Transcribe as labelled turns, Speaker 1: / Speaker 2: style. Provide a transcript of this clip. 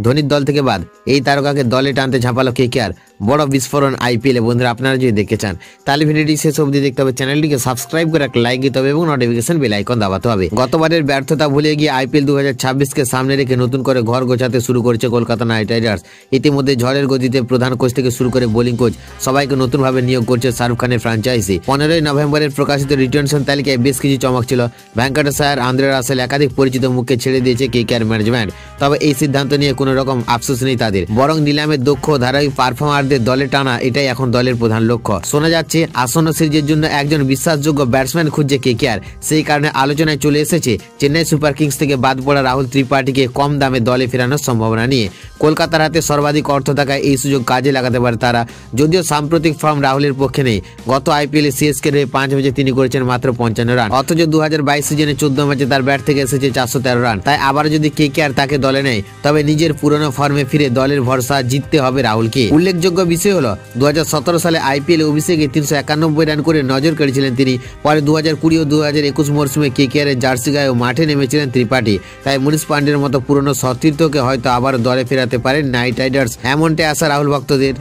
Speaker 1: ধোনির দল থেকে বাদ এই তারকাকে দলে টানতে ঝাঁপালো কেকেআর। বড় বিস্ফোরণ আইপিএলে। বন্ধুরা আপনারা যদি দেখতে চান তাহলে ভিডিওটি শেষ অবধি দেখতে হবে, চ্যানেলটিকে সাবস্ক্রাইব করে একটা লাইক দিতে হবে এবং নোটিফিকেশন বেল আইকন দাবাতে হবে। গতবারের ব্যর্থতা ভুলে গিয়ে আইপিএল 2026কে সামনে রেখে নতুন করে ঘর গোছাতে শুরু করেছে কলকাতা নাইট রাইডার্স। ইতিমধ্যে ঝড়ের গতিতে প্রধান কোচ থেকে শুরু করে বোলিং কোচ সবাইকে নতুনভাবে নিয়োগ করছে শাহরুখ খানের ফ্র্যাঞ্চাইজি। 15ই নভেম্বরের প্রকাশিত রিটেনশন তালিকায় বেশ কিছু চমক ছিল। ভেঙ্কটেশ আয়ার, আন্দ্রে রাসেল একাধিক পরিচিত মুখকে ছেড়ে দিয়েছে কেকেআর ম্যানেজমেন্ট। তবে এই সিদ্ধান্ত নিয়ে কোনো রকম আফসোস নেই তাদের, বরং নিলামে দক্ষ ধারাবাহিক পারফর্মারদের দলে টানা এটাই এখন দলের প্রধান লক্ষ্য। শোনা যাচ্ছে আসন্ন সিরিজের জন্য একজন বিশ্বাসযোগ্য ব্যাটসম্যান খুঁজছে কেকেআর। সেই কারণে আলোচনায় চলে এসেছে চেন্নাই সুপার কিংস থেকে বাদ পড়া রাহুল ত্রিপাঠীকে কম দামে দলে ফেরানোর সম্ভাবনা নিয়ে। কলকাতার হাতে সর্বাধিক অর্থ থাকায় এই সুযোগ কাজে লাগাতে পারে তারা। যদিও সাম্প্রতিক ফর্ম রাহুলের পক্ষে নেই। গত আইপিএলে সিএসকে হয়ে 5 ম্যাচে তিনি করেছেন মাত্র 55 রান, অথচ 2022 সিজনে 14 ম্যাচে তার ব্যাট থেকে এসেছে 413 রান। তাই আবার যদি কেকেআর তাকে দলে নেয় তবে নিজের পুরনো ফর্মে ফিরে দলের ভরসা জিততে হবে রাহুলকে। উল্লেখযোগ্য বিষয় হলো 2017 সালে আইপিএল অভিষেকে 391 রান করে নজর কেড়েছিলেন তিনি। পরে 2020 ও 2021 মরশুমে কেকেআর এর জার্সি গায়ে মাঠে নেমেছিলেন ত্রিপাঠী। তাই মনীষ পান্ডের মতো পুরনো সতীর্থকে হয়তো আবার দলে ফেরাতে পারেন নাইট রাইডার্স, এমনটাই আশা রাহুল ভক্তদের।